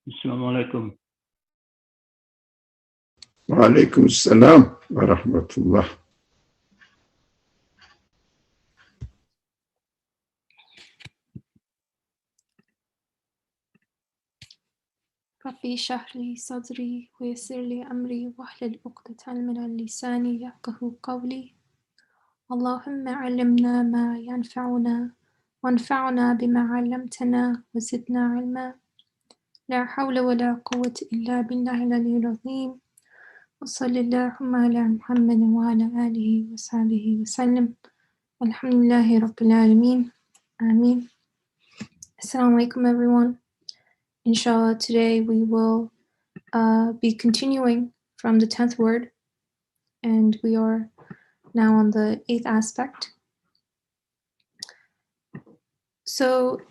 Assalamu alaikum. Wa alaikum assalam wa rahmatullah. ربي اشرح لي صدري ويسر لي أمري واحلل عقدة من لساني يفقهوا قولي اللهم علمنا ما ينفعنا وانفعنا بما علمتنا وزدنا علما لا حول ولا قوة إلا بالله العلي العظيم وصلى اللهم على محمد وعلى آله وصحبه وسلم الحمد لله رب العالمين آمين. Assalamu alaikum everyone. Inshallah, today we will be continuing from the 10th word, and we are now on the 8th aspect. So,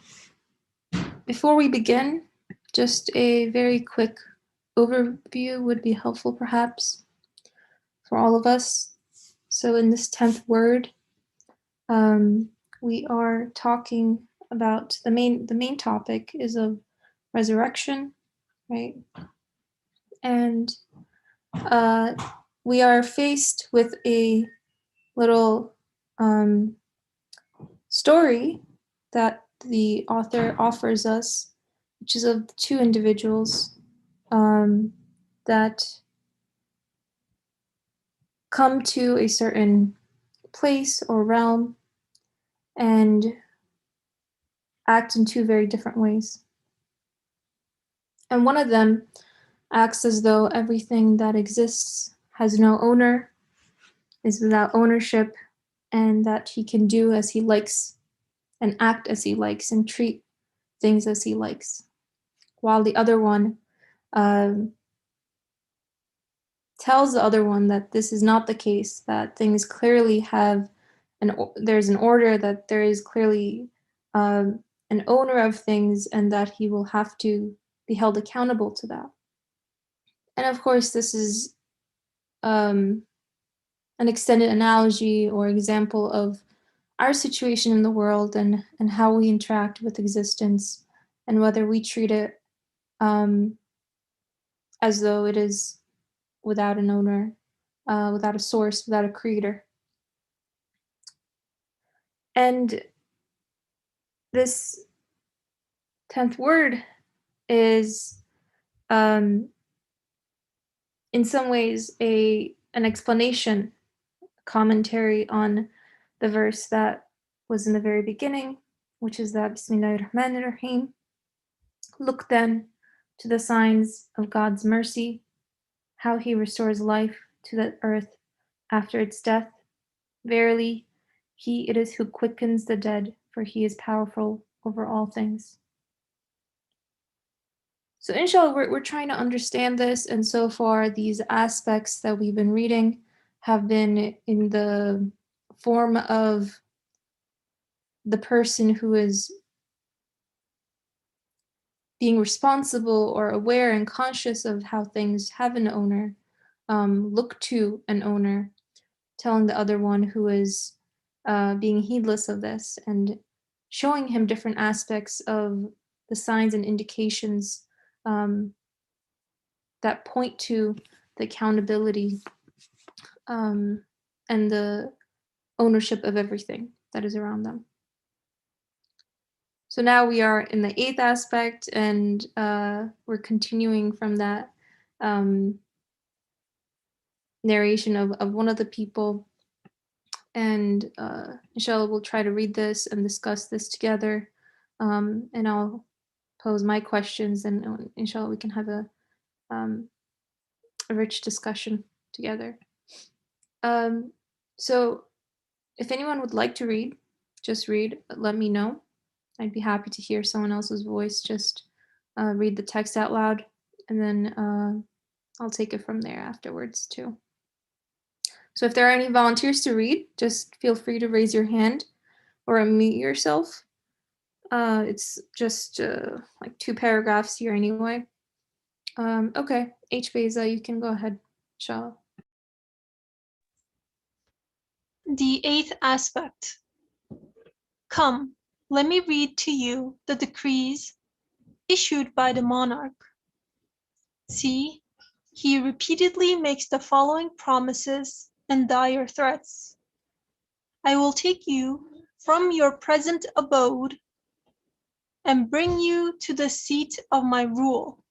before we begin, just a very quick overview would be helpful perhaps for all of us. So, in this 10th word, we are talking about the main topic is of resurrection, right? And we are faced with a little story that the author offers us, which is of two individuals that come to a certain place or realm and act in two very different ways. And one of them acts as though everything that exists has no owner, is without ownership, and that he can do as he likes and act as he likes and treat things as he likes. While the other one tells the other one that this is not the case, that things clearly have there's an order, that there is clearly an owner of things, and that he will have to be held accountable to that. And of course, this is an extended analogy or example of our situation in the world and how we interact with existence and whether we treat it as though it is without an owner, without a source, without a creator. And this 10th word is in some ways an explanation, commentary on the verse that was in the very beginning, which is that Bismillahir Rahmanir Rahim. Look then to the signs of God's mercy, how he restores life to the earth after its death. Verily, he it is who quickens the dead, for he is powerful over all things. So inshallah, we're trying to understand this, and so far these aspects that we've been reading have been in the form of the person who is being responsible or aware and conscious of how things have an owner, look to an owner, telling the other one who is being heedless of this and showing him different aspects of the signs and indications that point to the accountability and the ownership of everything that is around them. So now we are in the 8th aspect, and we're continuing from that narration of one of the people. And inshallah, we'll try to read this and discuss this together. And I'll pose my questions, and inshallah, we can have a rich discussion together. So if anyone would like to read, just read, let me know. I'd be happy to hear someone else's voice. Just read the text out loud, and then I'll take it from there afterwards too. So if there are any volunteers to read, just feel free to raise your hand or unmute yourself. It's just like 2 paragraphs here anyway. Okay, H. Beza, you can go ahead, inshallah. The 8th aspect. Come, let me read to you the decrees issued by the monarch. See, he repeatedly makes the following promises and dire threats. I will take you from your present abode and bring you to the seat of my rule.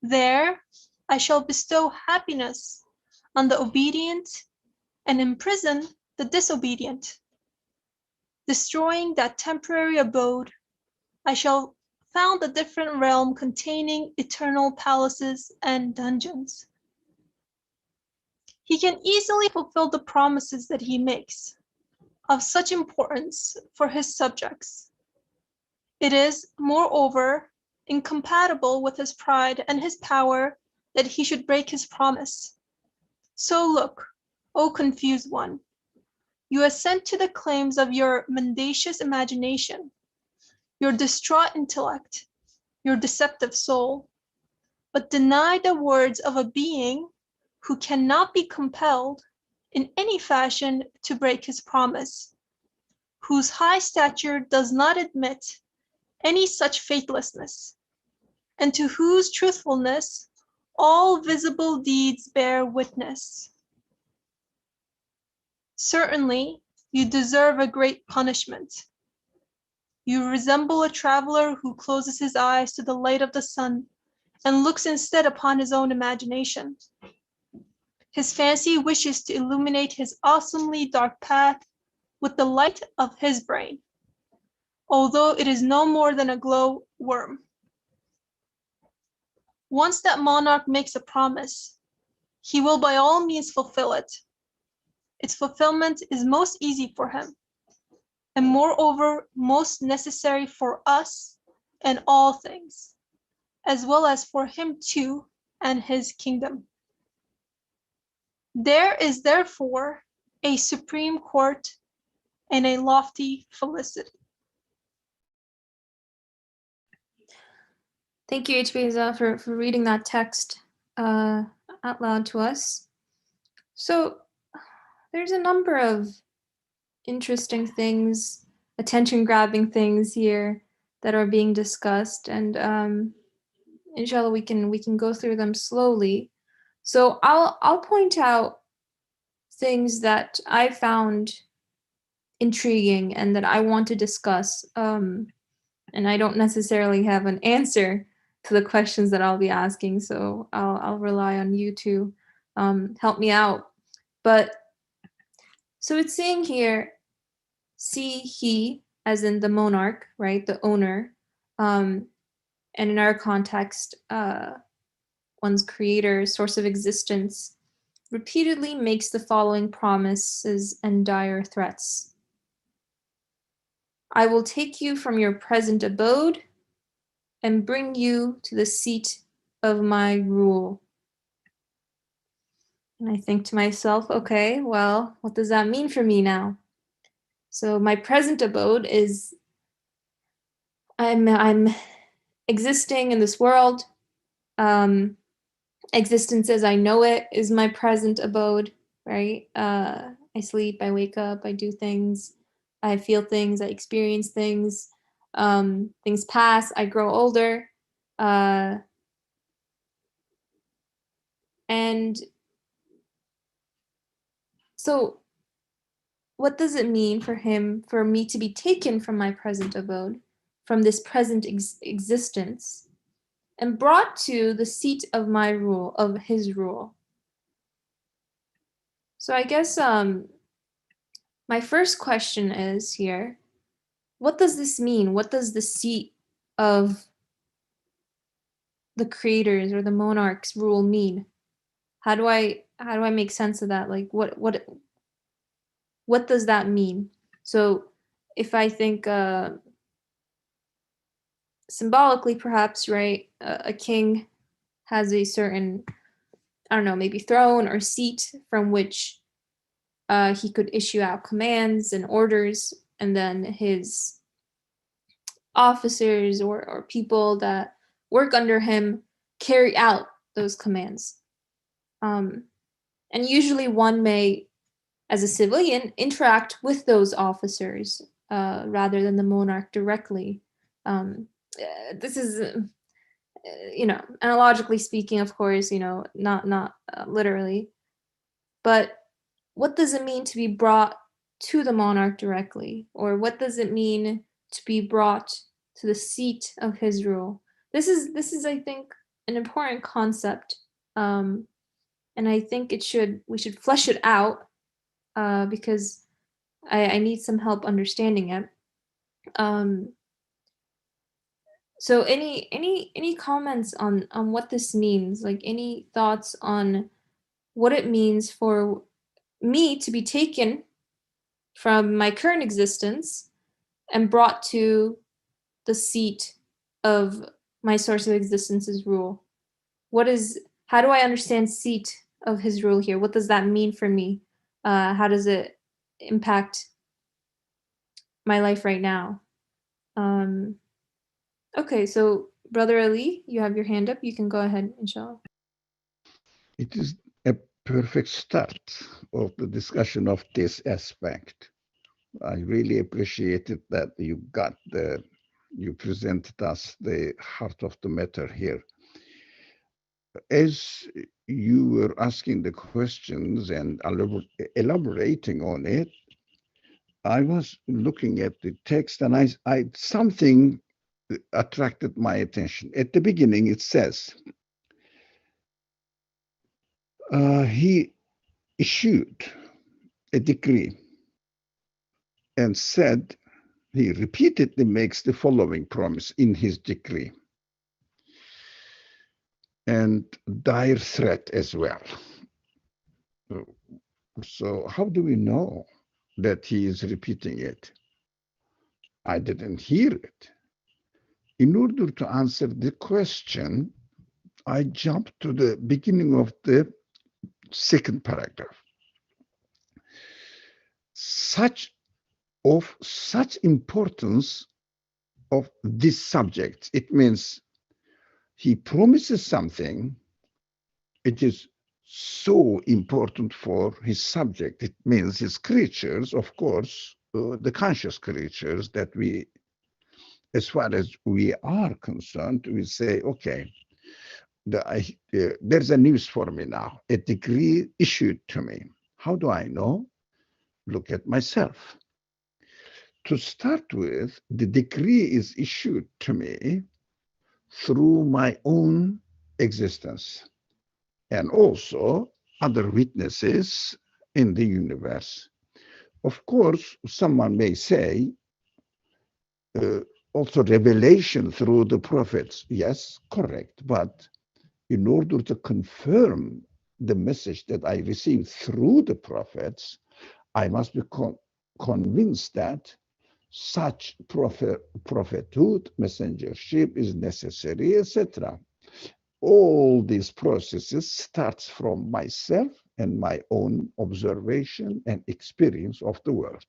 There I shall bestow happiness on the obedient and imprison the disobedient. Destroying that temporary abode, I shall found a different realm containing eternal palaces and dungeons. He can easily fulfill the promises that he makes, of such importance for his subjects. It is, moreover, incompatible with his pride and his power that he should break his promise. So look, O confused one, you assent to the claims of your mendacious imagination, your distraught intellect, your deceptive soul, but deny the words of a being who cannot be compelled in any fashion to break his promise, whose high stature does not admit any such faithlessness, and to whose truthfulness all visible deeds bear witness. Certainly, you deserve a great punishment. You resemble a traveler who closes his eyes to the light of the sun and looks instead upon his own imagination. His fancy wishes to illuminate his awesomely dark path with the light of his brain, although it is no more than a glow worm. Once that monarch makes a promise, he will by all means fulfill it. Its fulfillment is most easy for him, and moreover most necessary for us and all things, as well as for him too and his kingdom. There is therefore a supreme court and a lofty felicity. Thank you, H. for reading that text out loud to us. So there's a number of interesting things, attention-grabbing things here that are being discussed, and inshallah we can go through them slowly. So I'll point out things that I found intriguing and that I want to discuss. And I don't necessarily have an answer to the questions that I'll be asking, so I'll rely on you to help me out. But so it's saying here, see he, as in the monarch, right, the owner, and in our context, one's creator, source of existence, repeatedly makes the following promises and dire threats. I will take you from your present abode and bring you to the seat of my rule. And I think to myself, okay, well, what does that mean for me now? So my present abode is I'm existing in this world. Existence as I know it is my present abode, right? I sleep, I wake up, I do things, I feel things, I experience things. Things pass, I grow older. And so what does it mean for me to be taken from my present abode, from this present existence, and brought to the seat of my rule, of his rule? So I guess my first question is here, what does this mean? What does the seat of the creators or the monarch's rule mean? How do I make sense of that? Like what does that mean? So if I think symbolically perhaps, right, a king has a certain, I don't know, maybe throne or seat from which he could issue out commands and orders, and then his officers or people that work under him carry out those commands. And usually one may, as a civilian, interact with those officers rather than the monarch directly. this is, analogically speaking, of course, not literally, but what does it mean to be brought to the monarch directly? Or what does it mean to be brought to the seat of his rule? This is, I think, an important concept. And I think we should flesh it out, because I need some help understanding it. So any comments on what this means? Like, any thoughts on what it means for me to be taken from my current existence and brought to the seat of my source of existence's rule? How do I understand seat of his rule here? What does that mean for me? How does it impact my life right now? Okay, so Brother Ali, you have your hand up. You can go ahead, inshallah. It is a perfect start of the discussion of this aspect. I really appreciated that you presented us the heart of the matter here. As you were asking the questions and elaborating on it, I was looking at the text, and something attracted my attention. At the beginning, it says, he issued a decree and said, he repeatedly makes the following promise in his decree, and dire threat as well. So how do we know that he is repeating it? I didn't hear it. In order to answer the question, I jumped to the beginning of the second paragraph. Such importance of this subject, it means he promises something, it is so important for his subject. It means his creatures, of course, the conscious creatures that we, as far as we are concerned, we say, okay, there's a news for me now, a decree issued to me. How do I know? Look at myself. To start with, the decree is issued to me through my own existence and also other witnesses in the universe. Of course, someone may say, also revelation through the prophets. Yes, correct. But in order to confirm the message that I received through the prophets, I must be convinced that such prophethood, messengership is necessary, etc. All these processes starts from myself and my own observation and experience of the world.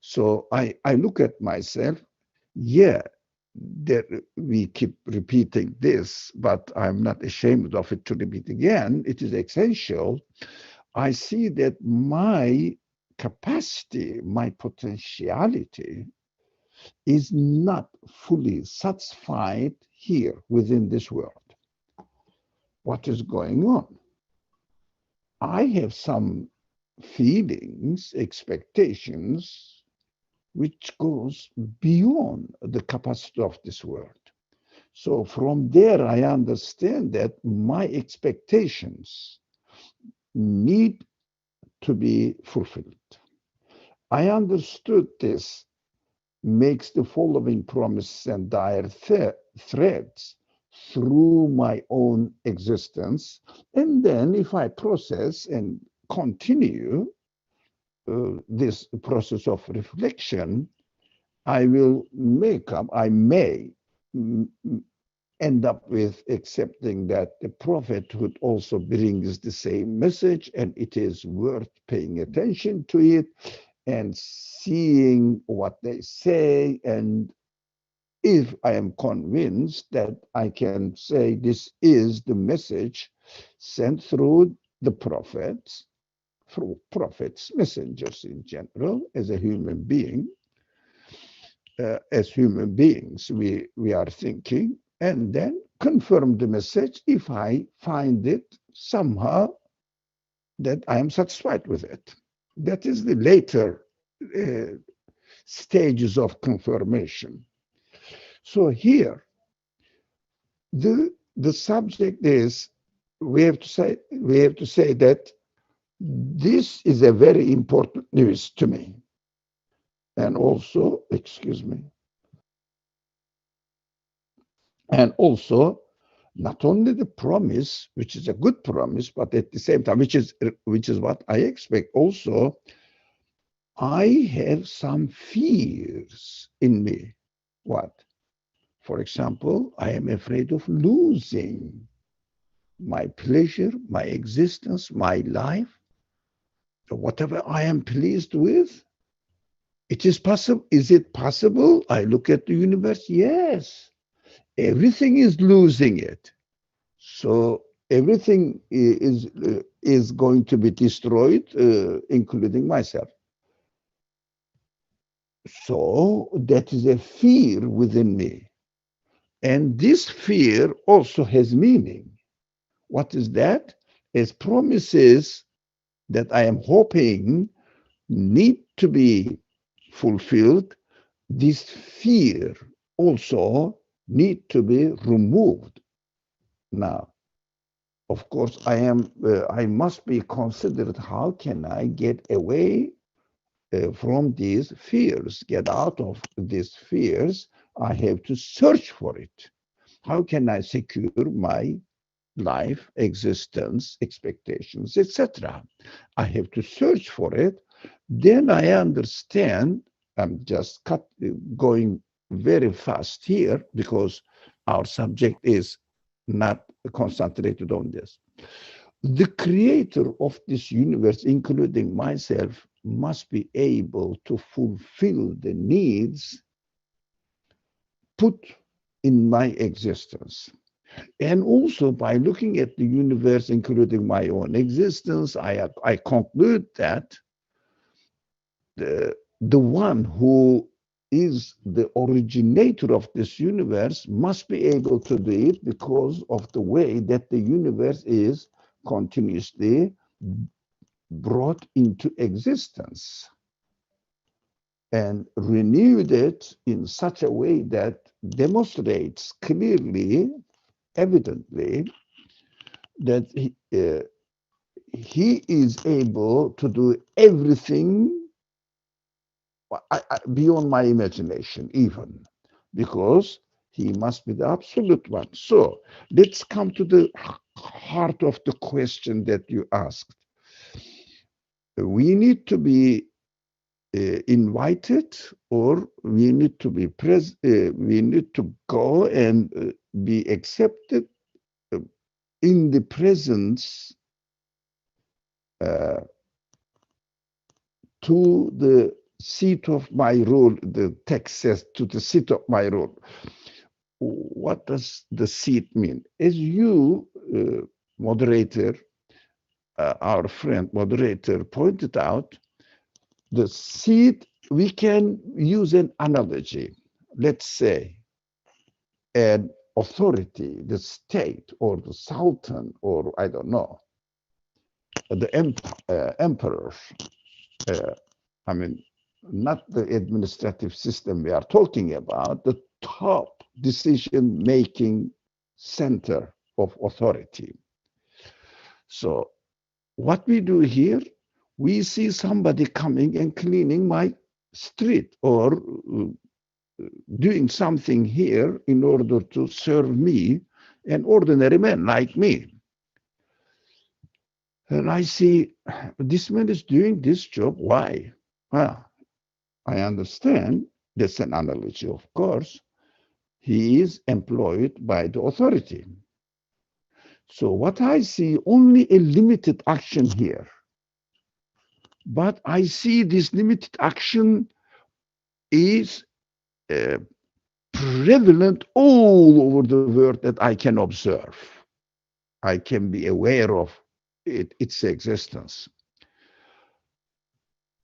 So I look at myself, we keep repeating this, but I'm not ashamed of it to repeat again. It is essential. I see that my capacity, my potentiality is not fully satisfied here within this world. What is going on? I have some feelings, expectations, which goes beyond the capacity of this world. So from there, I understand that my expectations need to be fulfilled. I understood this makes the following promises and dire threats through my own existence. And then if I process and continue this process of reflection, I may end up with accepting that the prophethood also brings the same message, and it is worth paying attention to it and seeing what they say. And if I am convinced that I can say this is the message sent through the prophets, messengers in general, as a human being, as human beings, we are thinking, and then confirm the message if I find it somehow that I am satisfied with it. That is the later uh, stages of confirmation. So here, the subject is we have to say that this is a very important news to me, and also, excuse me, and also not only the promise, which is a good promise, but at the same time, which is what I expect. Also, I have some fears in me. What? For example, I am afraid of losing my pleasure, my existence, my life, whatever I am pleased with. It is possible. Is it possible? I look at the universe. Yes, everything is losing it. So everything is going to be destroyed, including myself. So that is a fear within me. And this fear also has meaning. What is that? As promises that I am hoping need to be fulfilled, this fear also need to be removed. Now, of course, I must be considered. How can I get away from these fears, get out of these fears? I have to search for it. How can I secure my life, existence, expectations, etc.? I have to search for it. Then I understand. I'm just going very fast here because our subject is not concentrated on this. The creator of this universe, including myself, must be able to fulfill the needs put in my existence. And also by looking at the universe, including my own existence, I conclude that the one who is the originator of this universe must be able to do it because of the way that the universe is continuously brought into existence and renewed it in such a way that demonstrates clearly, evidently, that he is able to do everything beyond my imagination, even because he must be the absolute one. So let's come to the heart of the question that you asked. We need to be invited, or we need to be present. We need to go and be accepted in the presence to the seat of my rule. The text says to the seat of my rule. What does the seat mean? As you, moderator, our friend moderator pointed out, the seat, we can use an analogy. Let's say an authority, the state or the sultan, or I don't know, the emperor. I mean, not the administrative system we are talking about, the top decision-making center of authority. So what we do here, we see somebody coming and cleaning my street or doing something here in order to serve me, an ordinary man like me. And I see this man is doing this job. Why? Well, I understand. That's an analogy, of course. He is employed by the authority. So what I see, only a limited action here. But I see this limited action is prevalent all over the world that I can observe. I can be aware of its existence.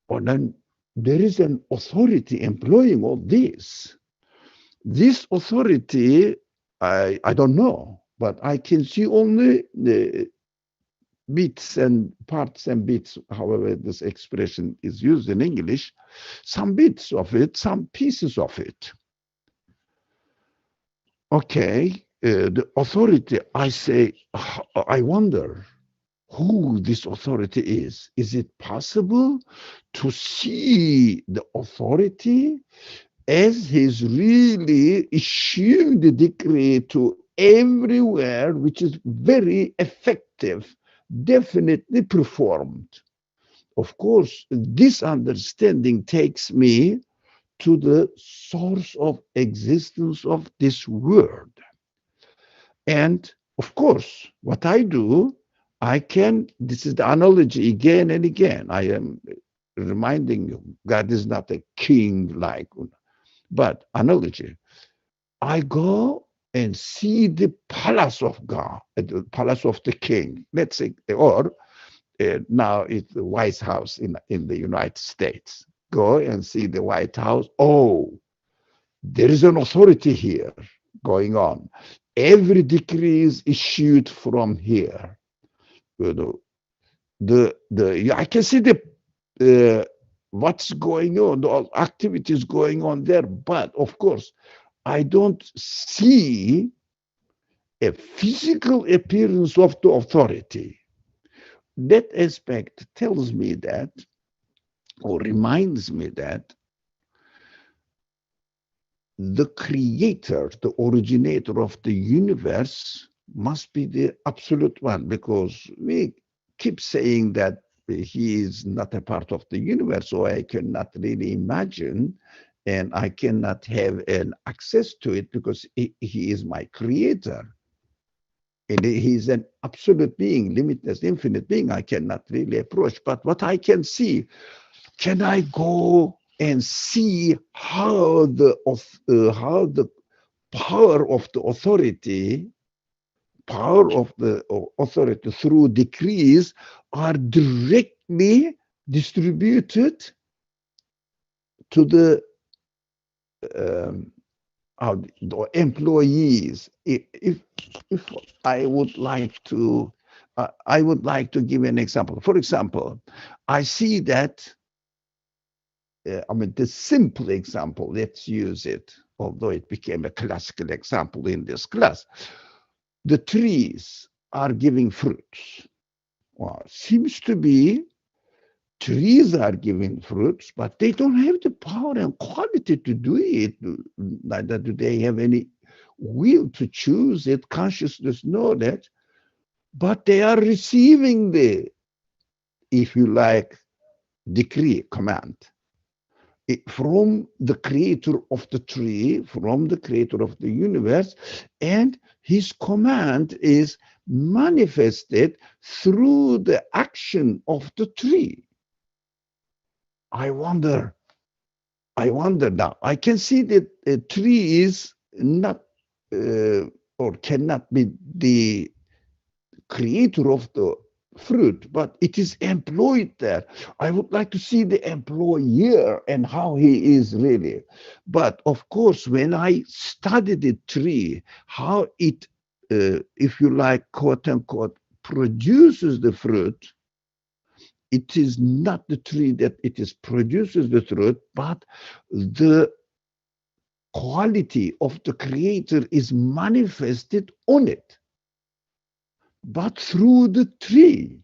And then there is an authority employing all this. This authority, I don't know, but I can see only the bits and parts and bits, however this expression is used in English, some bits of it, some pieces of it. Okay, the authority, I say, I wonder who this authority is. Is it possible to see the authority as he's really issuing the decree to everywhere, which is very effective, definitely performed? Of course, this understanding takes me to the source of existence of this world. And of course, what I do, this is the analogy again and again. I am reminding you, God is not a king like, but analogy. I go and see the palace of God, the palace of the king, let's say, or now it's the White House in the United States. Go and see the White House. Oh, there is an authority here going on. Every decree is issued from here. You know, I can see the what's going on, the activities going on there, but of course, I don't see a physical appearance of the authority. That aspect tells me that, or reminds me that, the creator, the originator of the universe must be the absolute one, because we keep saying that he is not a part of the universe, so I cannot really imagine and I cannot have an access to it because he is my creator. And he is an absolute being, limitless, infinite being. I cannot really approach. But what I can see, can I go and see how the power of the authority through decrees are directly distributed to the employees. If I would like to give an example. For example, I see that. The simple example, let's use it, although it became a classical example in this class. The trees are giving fruits. Well, seems to be trees are giving fruits, but they don't have the power and quality to do it. Neither do they have any will to choose it, consciousness, knowledge, but they are receiving the, if you like, decree, command from the creator of the tree, from the creator of the universe, and his command is manifested through the action of the tree. I wonder now. I can see that a tree is not or cannot be the creator of the fruit, but it is employed there. I would like to see the employer and how he is really. But of course, when I study the tree, how it, if you like, quote unquote, produces the fruit, it is not the tree that it is produces the fruit, but the quality of the creator is manifested on it, but through the tree.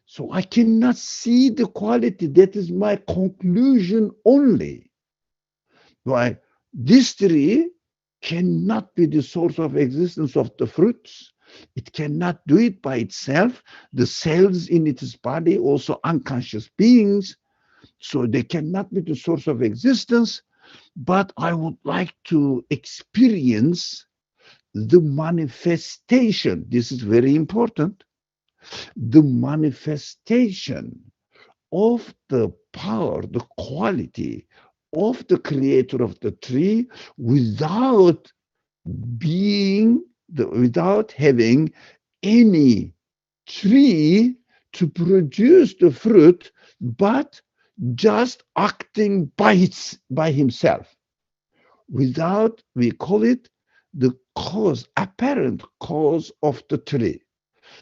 So I cannot see the quality. That is my conclusion only. Why? This tree cannot be the source of existence of the fruits. It cannot do it by itself. The cells in its body also unconscious beings, so they cannot be the source of existence. But I would like to experience the manifestation. This is very important. The manifestation of the power, the quality of the creator of the tree without having any tree to produce the fruit, but just acting by himself, without, we call it the cause, apparent cause of the tree.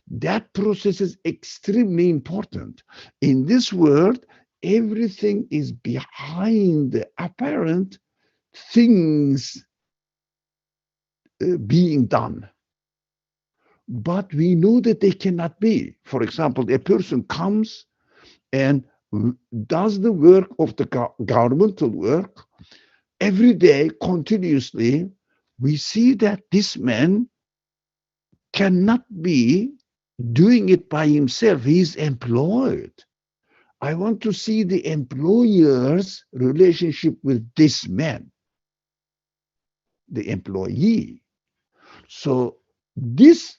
That process is extremely important. In this world, everything is behind the apparent things being done. But we know that they cannot be. For example, a person comes and does the work of the governmental work every day continuously. We see that this man cannot be doing it by himself. He is employed. I want to see the employer's relationship with this man, the employee. So this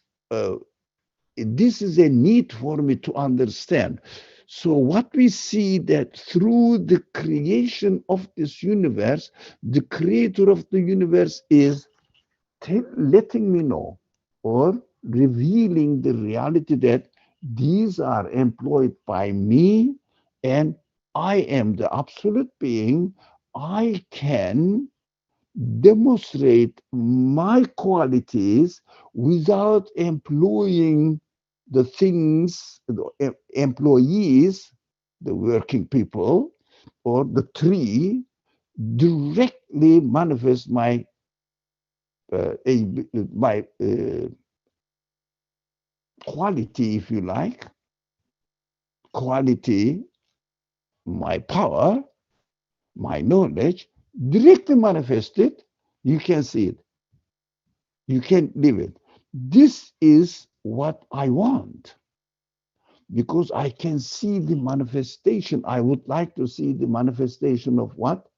this is a need for me to understand. So what we see, that through the creation of this universe, the creator of the universe is letting me know, or revealing the reality that these are employed by me, and I am the absolute being. I can demonstrate my qualities without employing the things, the employees, the working people, or the tree, directly manifest my my quality, if you like, quality, my power, my knowledge, directly manifested. You can see it. You can live it. This is what I want, because I can see the manifestation. I would like to see the manifestation of what?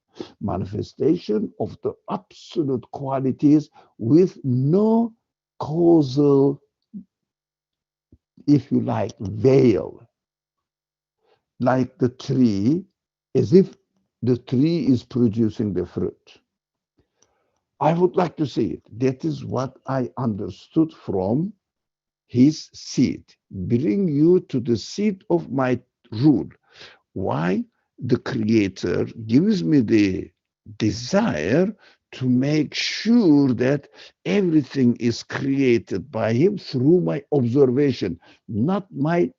Manifestation of the absolute qualities with no causal, if you like, veil, like the tree, as if the tree is producing the fruit. I would like to see it. That is what I understood from his seed. Bring you to the seat of my rule. Why? The Creator gives me the desire to make sure that everything is created by him through my observation, not my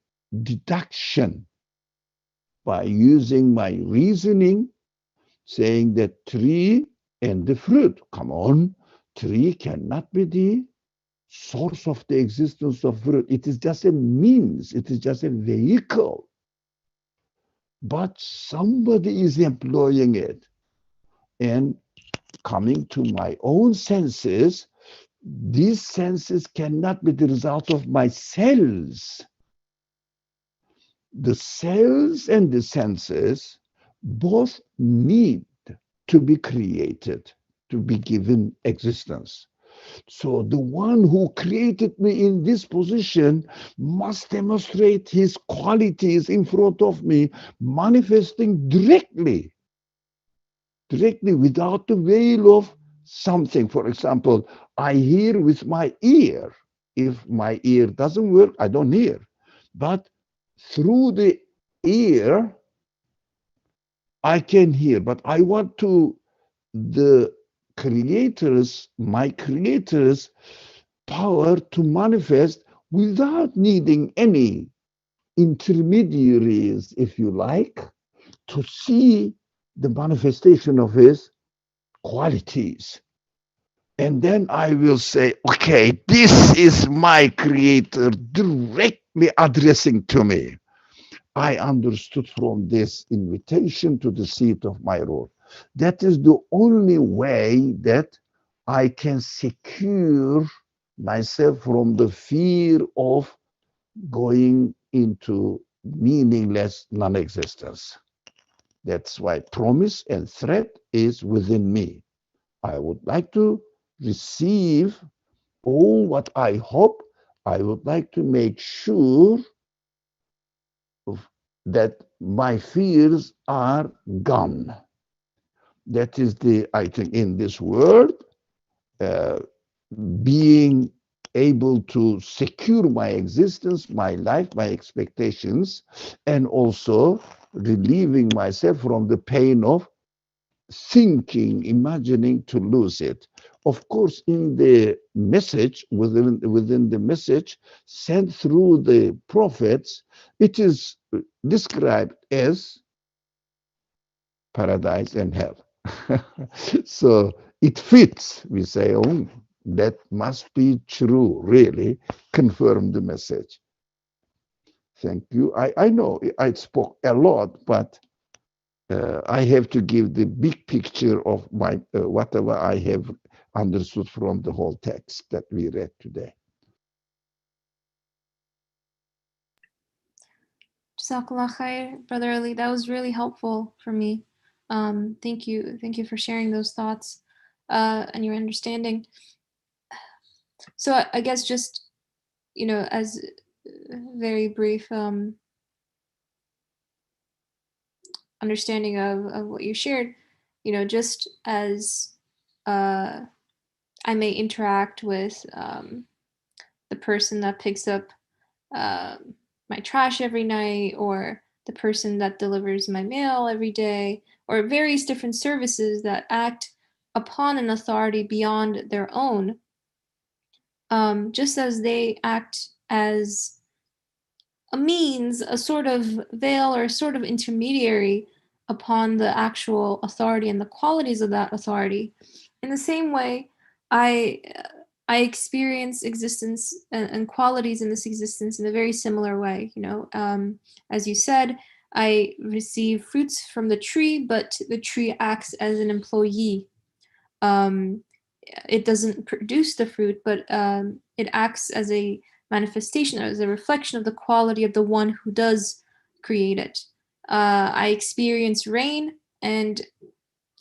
deduction, by using my reasoning, saying that tree and the fruit, come on, tree cannot be the source of the existence of fruit. It is just a means, it is just a vehicle. But somebody is employing it. And coming to my own senses, these senses cannot be the result of my cells. The cells and the senses both need to be created, to be given existence. So the one who created me in this position must demonstrate his qualities in front of me, manifesting directly without the veil of something. For example, I hear with my ear. If my ear doesn't work, I don't hear. But through the ear, I can hear. But I want to, the creators, my creators, power to manifest without needing any intermediaries, if you like, to see the manifestation of his qualities. And then I will say, okay, this is my creator directly addressing to me. I understood from this invitation to the seat of my role. That is the only way that I can secure myself from the fear of going into meaningless non-existence. That's why promise and threat is within me. I would like to receive all what I hope. I would like to make sure that my fears are gone. That is the, I think, in this world, uh, being able to secure my existence, my life, my expectations, and also relieving myself from the pain of thinking, imagining to lose it. Of course, in the message, within the message sent through the prophets, it is described as paradise and hell. So it fits. We say, oh, that must be true, really. Confirm the message. Thank you. I know I spoke a lot, but I have to give the big picture of my whatever I have understood from the whole text that we read today. Jazakallah khair, Brother Ali. That was really helpful for me. Thank you for sharing those thoughts and your understanding. So I guess just, as very brief understanding of what you shared, just as I may interact with the person that picks up my trash every night, or the person that delivers my mail every day, or various different services that act upon an authority beyond their own, just as they act as a means, a sort of veil or a sort of intermediary upon the actual authority and the qualities of that authority. In the same way, I experience existence and qualities in this existence in a very similar way. As you said, I receive fruits from the tree, but the tree acts as an employee. It doesn't produce the fruit, but it acts as a manifestation, as a reflection of the quality of the one who does create it. I experience rain, and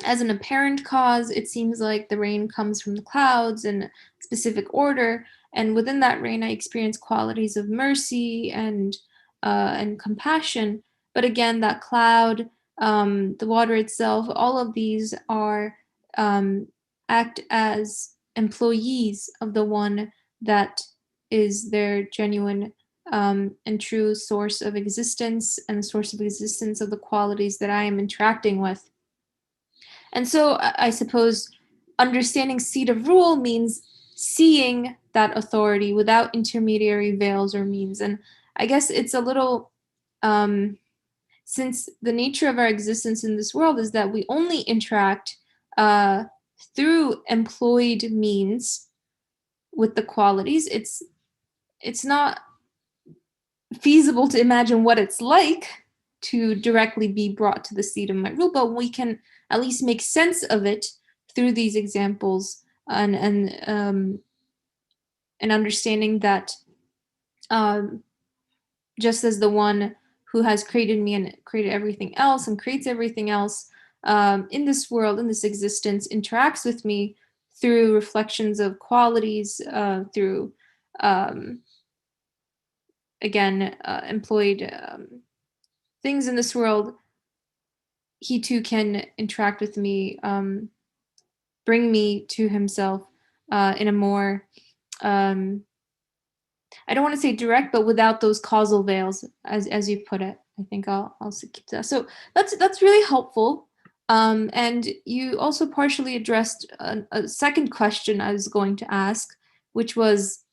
as an apparent cause, it seems like the rain comes from the clouds in a specific order, and within that rain, I experience qualities of mercy and compassion. But again, that cloud, the water itself, all of these are act as employees of the one that is their genuine and true source of existence, and the source of existence of the qualities that I am interacting with. And so I suppose understanding seat of rule means seeing that authority without intermediary veils or means. And I guess it's a little, since the nature of our existence in this world is that we only interact through employed means with the qualities, it's not feasible to imagine what it's like to directly be brought to the seat of my rule, but we can at least make sense of it through these examples and understanding that just as the one who has created me and created everything else and creates everything else in this world, in this existence, interacts with me through reflections of qualities, through again employed things in this world, he too can interact with me, bring me to himself in a more, I don't want to say direct, but without those causal veils, as you put it. I think I'll keep that. So that's really helpful. And you also partially addressed a second question I was going to ask, which was,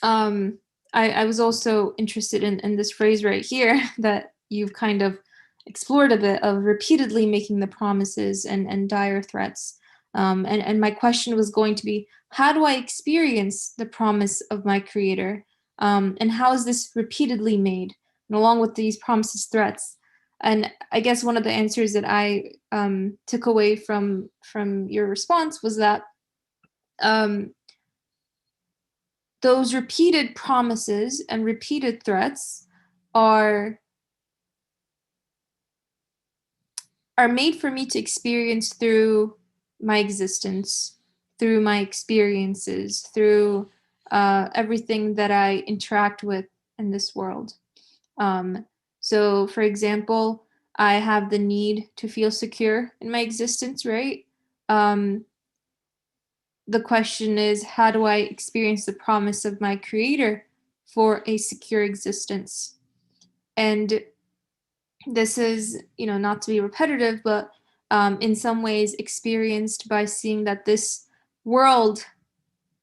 I was also interested in this phrase right here that you've kind of explored a bit, of repeatedly making the promises and dire threats. And my question was going to be, how do I experience the promise of my creator? And how is this repeatedly made? And along with these promises, threats. And I guess one of the answers that I took away from your response was that those repeated promises and repeated threats are made for me to experience through my existence, through my experiences, through everything that I interact with in this world. So, for example, I have the need to feel secure in my existence, right? The question is, how do I experience the promise of my creator for a secure existence? And this is, not to be repetitive, but in some ways experienced by seeing that this world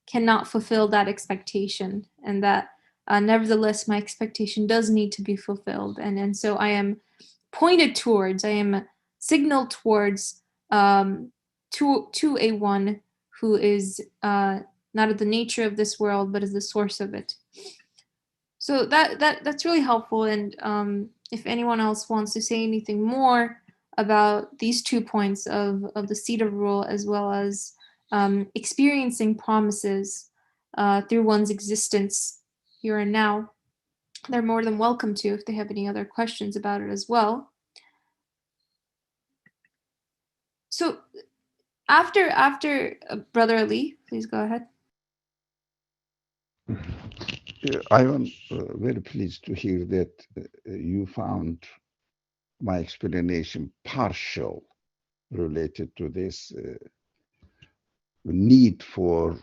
cannot fulfill that expectation, and that nevertheless my expectation does need to be fulfilled, and so I am pointed towards, I am signaled towards, to a one who is not of the nature of this world, but is the source of it. So that's really helpful. And if anyone else wants to say anything more about these 2 points of the seat of rule, as well as experiencing promises through one's existence here and now, they're more than welcome to, if they have any other questions about it as well. So after Brother Ali, please go ahead. I am very pleased to hear that you found my explanation partial related to this need for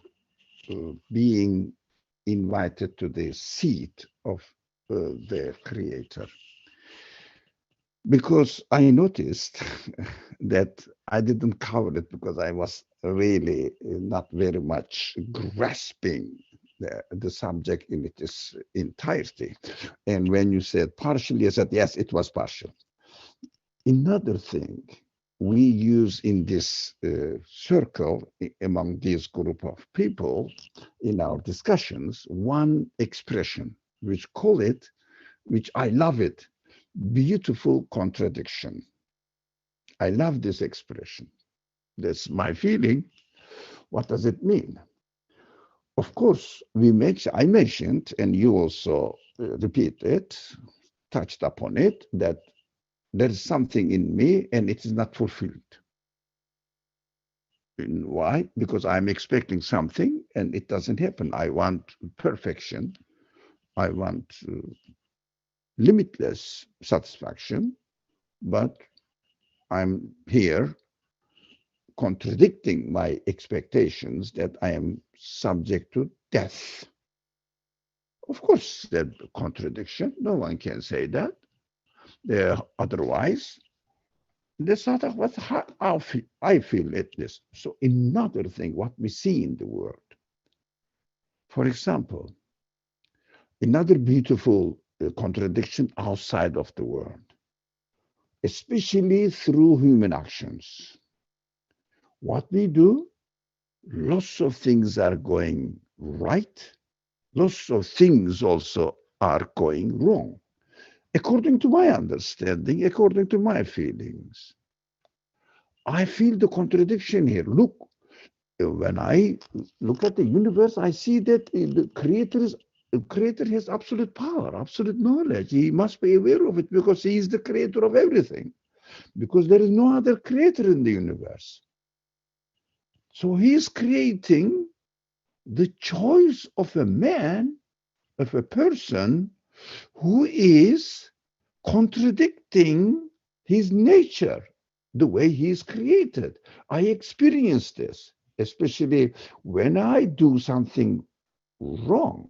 being invited to the seat of the Creator. Because I noticed that I didn't cover it because I was really not very much grasping the subject in its entirety. And when you said partially, I said, yes, it was partial. Another thing we use in this circle among this group of people in our discussions, one expression, which I love it, beautiful contradiction. I love this expression. That's my feeling. What does it mean? Of course, I mentioned, and you also repeated, touched upon it, that there is something in me and it is not fulfilled. And why? Because I'm expecting something and it doesn't happen. I want perfection. I want limitless satisfaction, but I'm here contradicting my expectations that I am subject to death. Of course, that contradiction, no one can say that. Otherwise, that's not what I feel at least. So another thing, what we see in the world. For example, another beautiful contradiction outside of the world, especially through human actions. What we do, lots of things are going right. Lots of things also are going wrong, according to my understanding, according to my feelings. I feel the contradiction here. Look, when I look at the universe, I see that the Creator has absolute power, absolute knowledge. He must be aware of it because he is the creator of everything, because there is no other creator in the universe. So he is creating the choice of a man, of a person who is contradicting his nature, the way he is created. I experience this, especially when I do something wrong.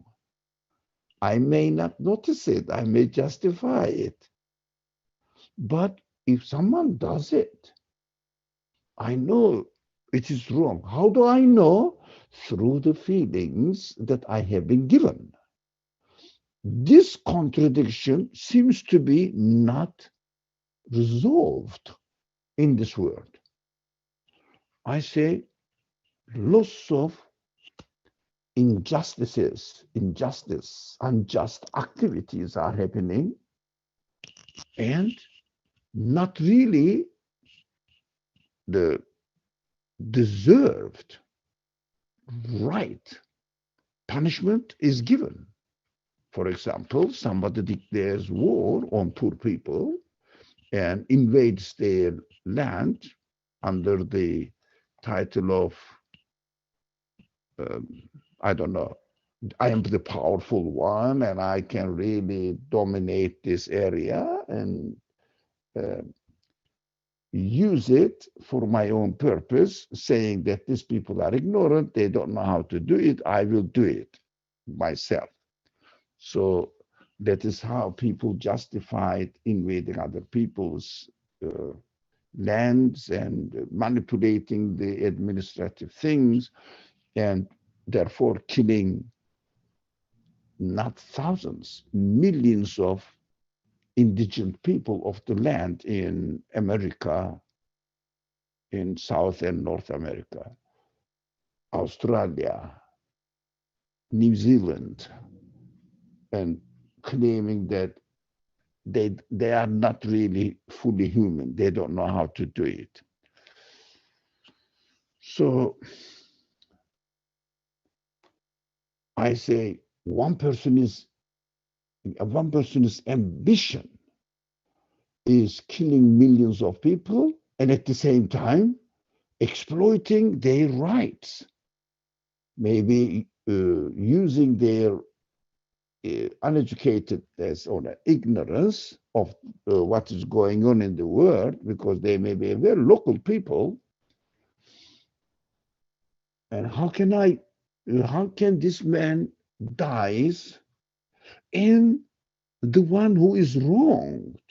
I may not notice it, I may justify it. But if someone does it, I know it is wrong. How do I know? Through the feelings that I have been given. This contradiction seems to be not resolved in this world. I say lots of injustice, unjust activities are happening, and not really the deserved right punishment is given. For example, somebody declares war on poor people and invades their land under the title of, I don't know, I am the powerful one and I can really dominate this area and use it for my own purpose, saying that these people are ignorant, they don't know how to do it, I will do it myself. So That is how people justified invading other people's lands and manipulating the administrative things, and therefore killing not thousands, millions of indigenous people of the land in America, in South and North America, Australia, New Zealand, and claiming that they are not really fully human. They don't know how to do it. So I say one person's ambition is killing millions of people, and at the same time exploiting their rights, maybe using their uneducatedness or ignorance of what is going on in the world, because they may be very local people. And how can this man dies, and the one who is wronged,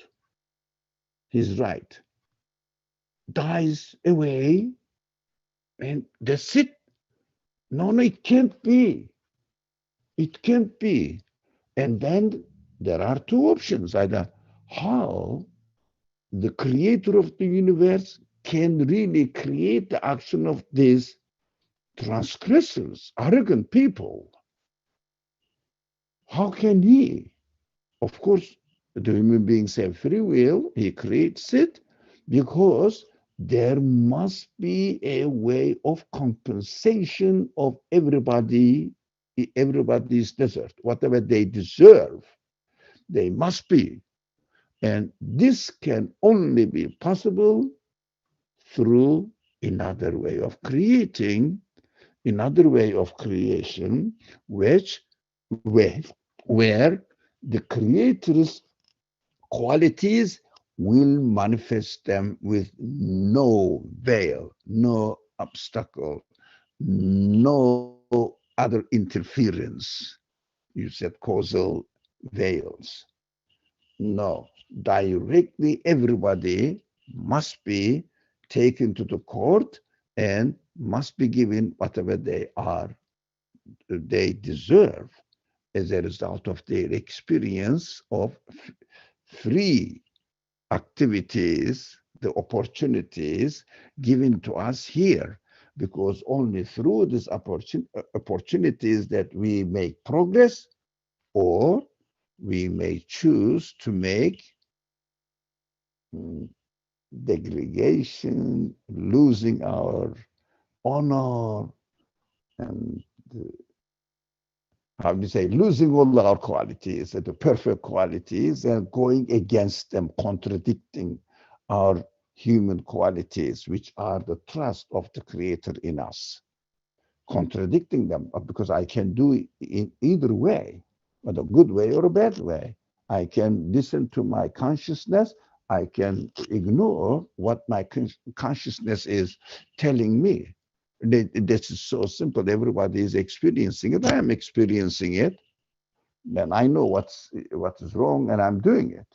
his right, dies away, and that's it? No, it can't be. It can't be. And then there are two options: either how the creator of the universe can really create the action of these transgressors, arrogant people. How can he? Of course, the human beings have free will. He creates it because there must be a way of compensation of everybody's desert. Whatever they deserve, they must be. And this can only be possible through another way of creating, another way of creation, where the creator's qualities will manifest them with no veil, no obstacle, no other interference. You said causal veils. No, directly everybody must be taken to the court and must be given whatever they deserve as a result of their experience of free activities, the opportunities given to us here, because only through these opportunities that we make progress, or we may choose to make degradation, losing our honor, and how do you say, losing all our qualities, the perfect qualities, and going against them, contradicting our human qualities, which are the trust of the Creator in us. Contradicting them, because I can do it in either way, whether a good way or a bad way. I can listen to my consciousness. I can ignore what my consciousness is telling me. This is so simple. Everybody is experiencing it. I am experiencing it. Then I know what is wrong, and I'm doing it.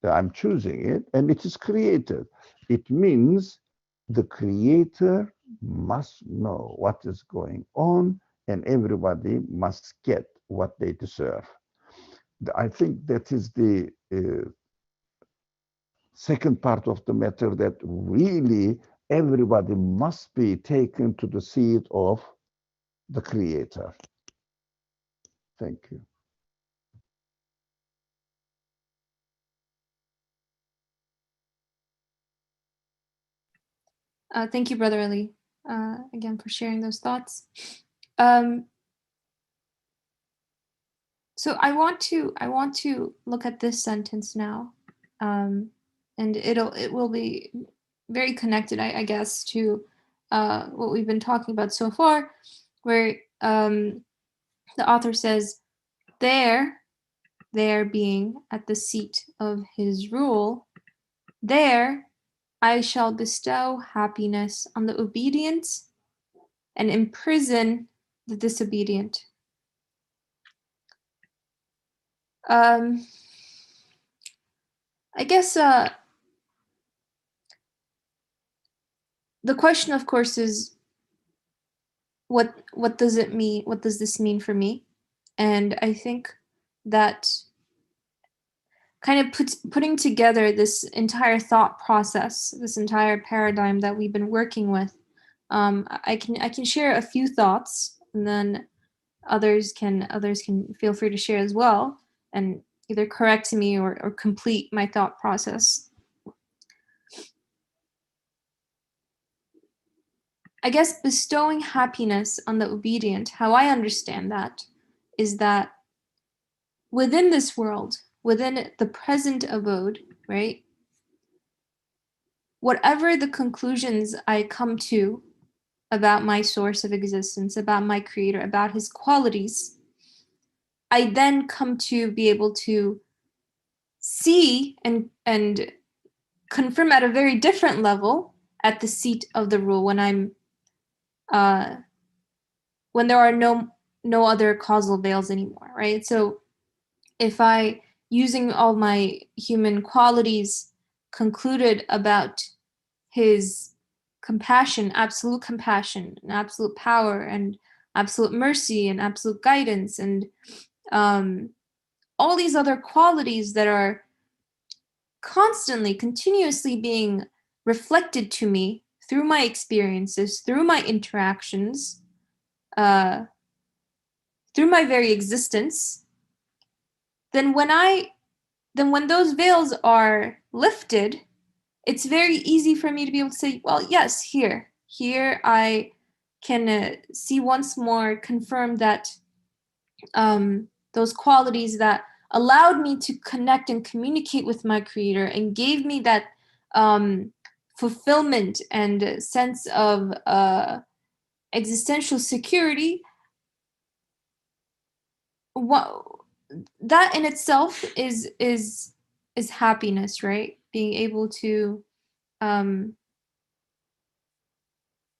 I'm choosing it, and it is created. It means the Creator must know what is going on, and everybody must get what they deserve. I think that is the second part of the matter, that really everybody must be taken to the seat of the Creator. Thank you. Thank you, Brother Ali, again for sharing those thoughts. So I want to look at this sentence now, and it will be very connected, I guess, to what we've been talking about so far, where the author says, there being at the seat of his rule, there I shall bestow happiness on the obedient and imprison the disobedient. I guess the question, of course, is what does it mean? What does this mean for me? And I think that kind of putting together this entire thought process, this entire paradigm that we've been working with, I can share a few thoughts, and then others can feel free to share as well, and either correct me or complete my thought process. I guess bestowing happiness on the obedient, how I understand that, is that within this world, within the present abode, right? Whatever the conclusions I come to about my source of existence, about my creator, about his qualities, I then come to be able to see and confirm at a very different level at the seat of the rule when I'm when there are no other causal veils anymore, right? So if I, using all my human qualities, concluded about his compassion, and absolute power, and absolute mercy, and absolute guidance, and all these other qualities that are constantly, continuously being reflected to me through my experiences, through my interactions, through my very existence, then when those veils are lifted, it's very easy for me to be able to say, well, yes, here I can see once more, confirm that those qualities that allowed me to connect and communicate with my creator and gave me that fulfillment and sense of existential security, what that in itself is happiness, right? Being able to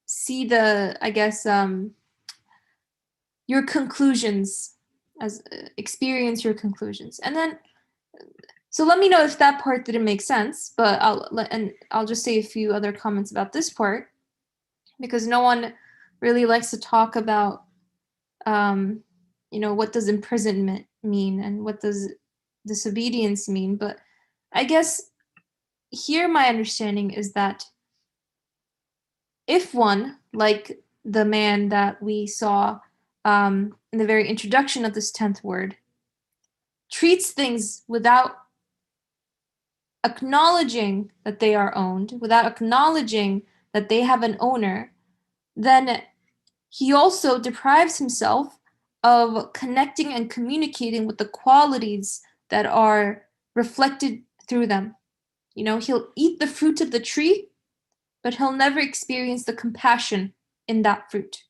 see the, I guess, your conclusions, as experience your conclusions. And then, so let me know if that part didn't make sense, but I'll just say a few other comments about this part, because no one really likes to talk about what does imprisonment mean and what does disobedience mean. But I guess here my understanding is that if one, like the man that we saw in the very introduction of this 10th word, treats things without acknowledging that they are owned, without acknowledging that they have an owner, then he also deprives himself of connecting and communicating with the qualities that are reflected through them. He'll eat the fruit of the tree, but he'll never experience the compassion in that fruit.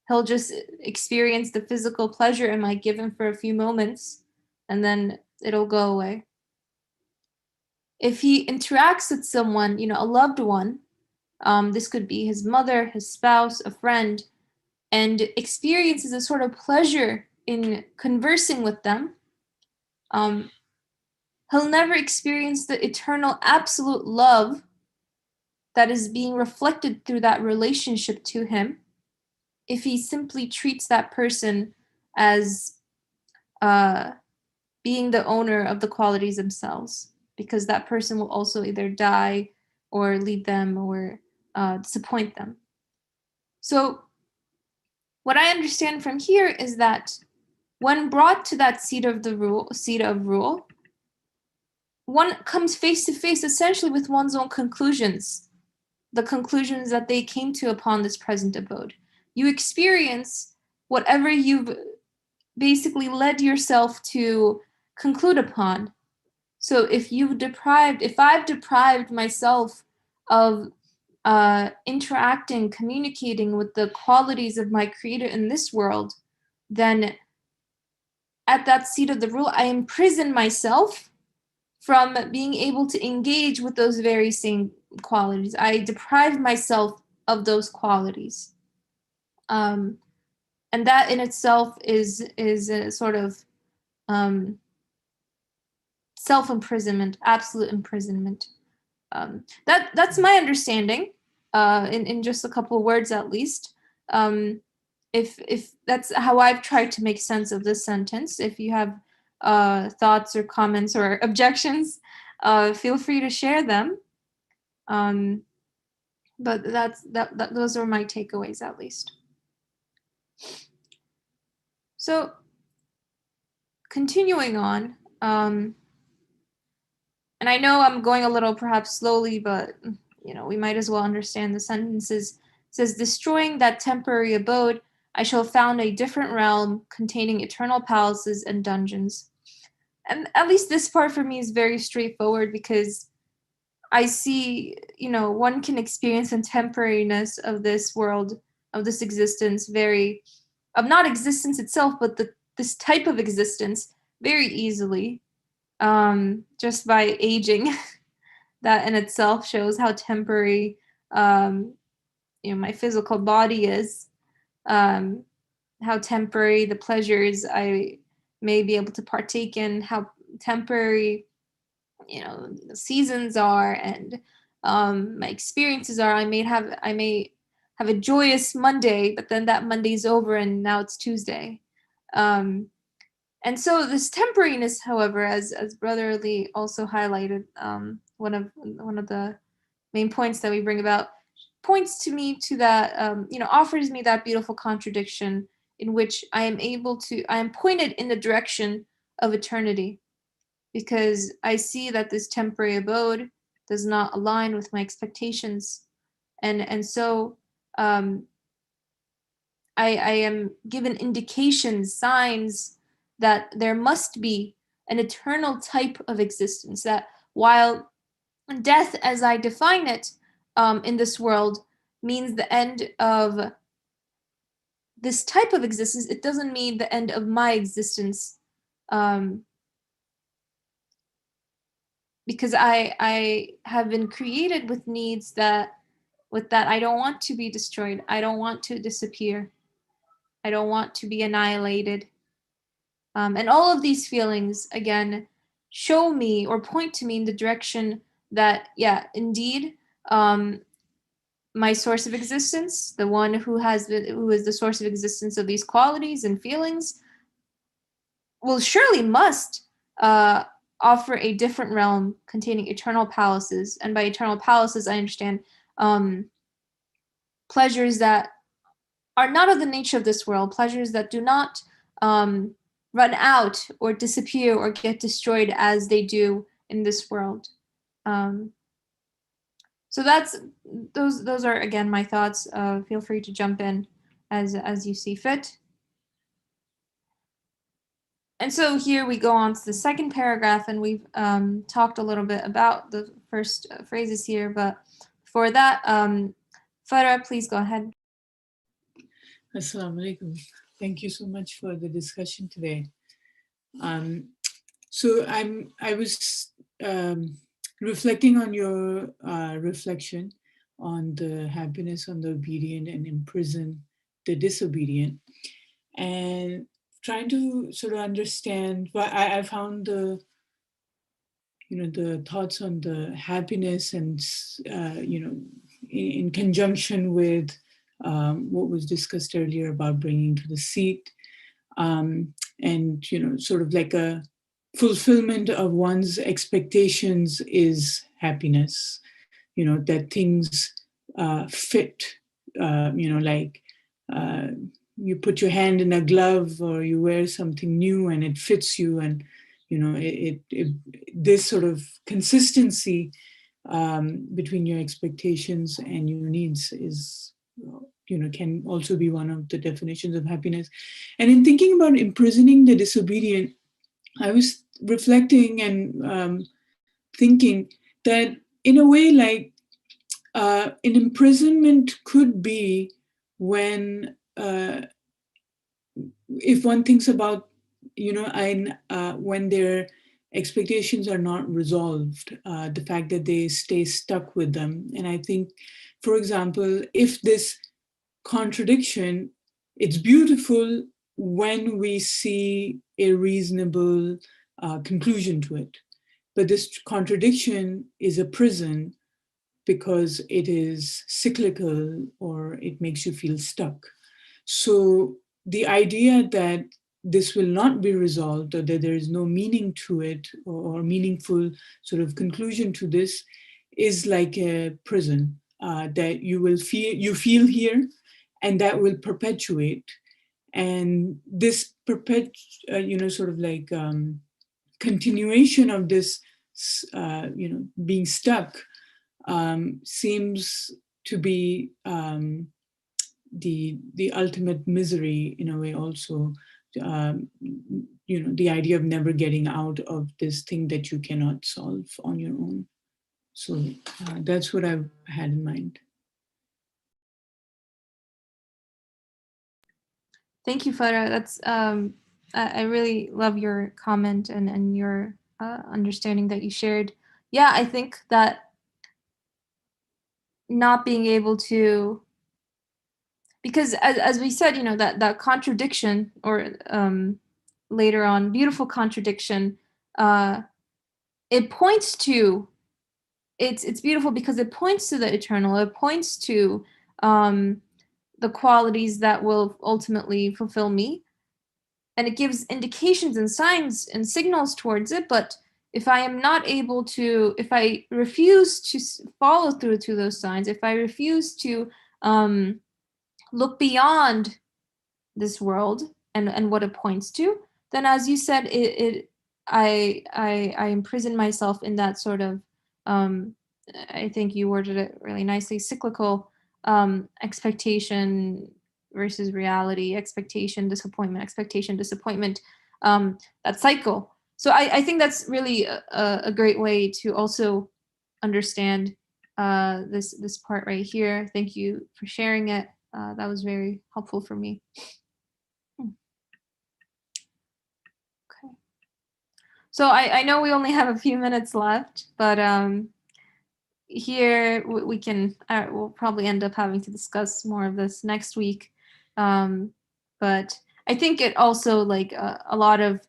He'll just experience the physical pleasure it might give him for a few moments, and then it'll go away. If he interacts with someone, a loved one, this could be his mother, his spouse, a friend, and experiences a sort of pleasure in conversing with them, he'll never experience the eternal absolute love that is being reflected through that relationship to him if he simply treats that person as being the owner of the qualities themselves, because that person will also either die or leave them or disappoint them. So what I understand from here is that when brought to that seat of rule, one comes face to face essentially with one's own conclusions, the conclusions that they came to upon this present abode. You experience whatever you've basically led yourself to conclude upon. So if I've deprived myself of interacting, communicating with the qualities of my creator in this world, then at that seat of the rule, I imprison myself from being able to engage with those very same qualities. I deprive myself of those qualities. And that in itself is a sort of self-imprisonment, absolute imprisonment. That's my understanding, in just a couple of words at least. If that's how I've tried to make sense of this sentence. If you have thoughts or comments or objections, feel free to share them. But those are my takeaways, at least. So continuing on, and I know I'm going a little perhaps slowly, but we might as well understand the sentences. It says, destroying that temporary abode, I shall found a different realm containing eternal palaces and dungeons. And at least this part for me is very straightforward, because I see, one can experience the temporariness of this world, of this existence, of not existence itself, but this type of existence very easily, just by aging. That in itself shows how temporary, my physical body is, how temporary the pleasures I may be able to partake in, how temporary, the seasons are, and my experiences are. I may have a joyous Monday, but then that Monday's over and now it's Tuesday. And so this temporariness, however, as Brother Ali also highlighted, one of the main points that we bring about, points to me to that, offers me that beautiful contradiction in which I am pointed in the direction of eternity, because I see that this temporary abode does not align with my expectations, and so I am given indications, signs that there must be an eternal type of existence, that while death, as I define it, in this world, means the end of this type of existence, it doesn't mean the end of my existence, because I have been created with needs that I don't want to be destroyed. I don't want to disappear. I don't want to be annihilated. And all of these feelings, again, show me or point to me in the direction that, yeah, indeed, my source of existence, the one who is the source of existence of these qualities and feelings, will surely must offer a different realm containing eternal palaces. And by eternal palaces, I understand pleasures that are not of the nature of this world, pleasures that do not run out or disappear or get destroyed as they do in this world. So those are, again, my thoughts. Feel free to jump in as you see fit. And so here we go on to the second paragraph, and we've talked a little bit about the first phrases here, but for that, Farah, please go ahead. Assalamu alaikum. Thank you so much for the discussion today. So I was reflecting on your reflection on the happiness on the obedient and imprison the disobedient, and trying to sort of understand why I found the thoughts on the happiness and in conjunction with what was discussed earlier about bringing to the seat, and sort of like a fulfillment of one's expectations is happiness. That things fit. Like you put your hand in a glove or you wear something new and it fits you, and this sort of consistency between your expectations and your needs is can also be one of the definitions of happiness. And in thinking about imprisoning the disobedient, I was reflecting and thinking that in a way, like an imprisonment could be when if one thinks about when their expectations are not resolved, the fact that they stay stuck with them. And I think, for example, if this contradiction, it's beautiful when we see a reasonable conclusion to it. But this contradiction is a prison because it is cyclical or it makes you feel stuck. So the idea that this will not be resolved or that there is no meaning to it or meaningful sort of conclusion to this is like a prison that you feel here, and that will perpetuate. And this sort of like continuation of this, being stuck seems to be the ultimate misery in a way also. The idea of never getting out of this thing that you cannot solve on your own. So that's what I've had in mind. Thank you, Farah. That's I really love your comment and your understanding that you shared. Yeah, I think that not being able to, because as we said, that contradiction, or later on, beautiful contradiction, it points to, it's beautiful because it points to the eternal. It points to the qualities that will ultimately fulfill me. And it gives indications and signs and signals towards it. But if I am not able to, if I refuse to follow through to those signs, if I refuse to look beyond this world and what it points to, then, as you said, I imprison myself in that sort of, I think you worded it really nicely, cyclical expectation versus reality, expectation, disappointment, that cycle. So I think that's really a great way to also understand this part right here. Thank you for sharing it. That was very helpful for me. Okay. So I know we only have a few minutes left, but here we can, we'll probably end up having to discuss more of this next week. But I think it also, like a lot of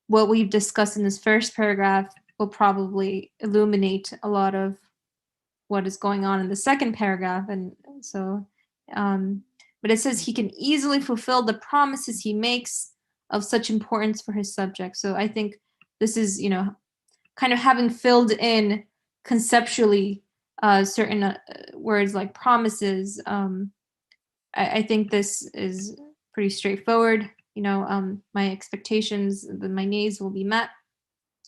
what we've discussed in this first paragraph will probably illuminate a lot of what is going on in the second paragraph. And so, but it says he can easily fulfill the promises he makes of such importance for his subject. So I think this is, kind of having filled in conceptually certain words like promises. I think this is pretty straightforward. My expectations, my needs will be met.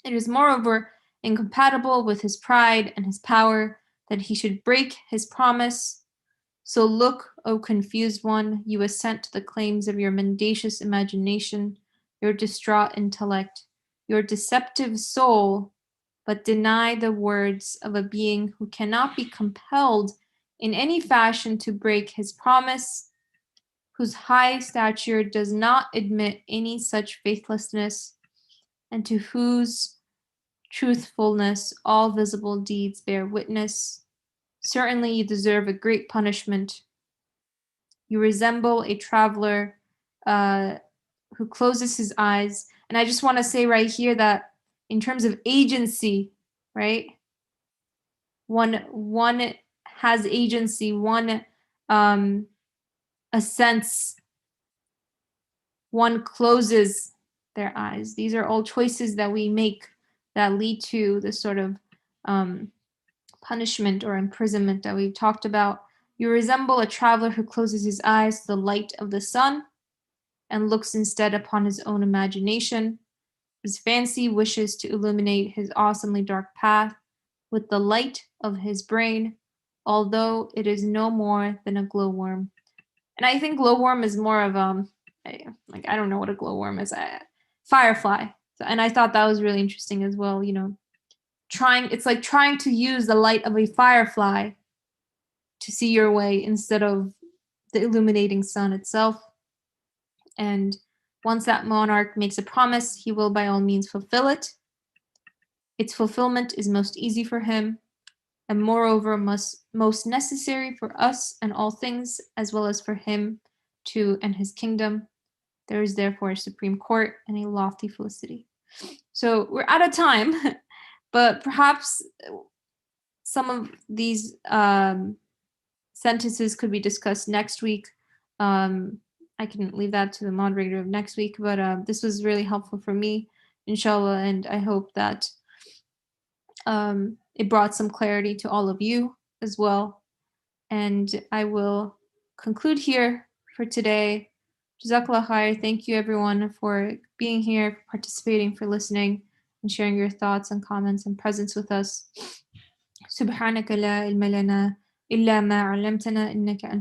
It is moreover incompatible with his pride and his power that he should break his promise. So look, O confused one, you assent to the claims of your mendacious imagination, your distraught intellect, your deceptive soul, but deny the words of a being who cannot be compelled in any fashion to break his promise, whose high stature does not admit any such faithlessness, and to whose truthfulness all visible deeds bear witness. Certainly you deserve a great punishment. You resemble a traveler who closes his eyes. And I just want to say right here that in terms of agency, right? One has agency, one assents, one closes their eyes. These are all choices that we make that lead to this sort of punishment or imprisonment that we've talked about. You resemble a traveler who closes his eyes to the light of the sun and looks instead upon his own imagination. His fancy wishes to illuminate his awesomely dark path with the light of his brain, although it is no more than a glowworm. And I think glowworm is more of I don't know what a glowworm is, firefly. And I thought that was really interesting as well. It's like trying to use the light of a firefly to see your way instead of the illuminating sun itself. And once that monarch makes a promise, he will by all means fulfill it. Its fulfillment is most easy for him, and moreover most necessary for us and all things, as well as for him too and his kingdom. There is therefore a supreme court and a lofty felicity. So we're out of time, But perhaps some of these sentences could be discussed next week. I can leave that to the moderator of next week, but this was really helpful for me, inshallah, and I hope that it brought some clarity to all of you as well. And I will conclude here for today. Jazakallah khair. Thank you everyone for being here, for participating, for listening, and sharing your thoughts and comments and presence with us. سبحانك لا علم لنا إلا ما علمتنا إنك أنت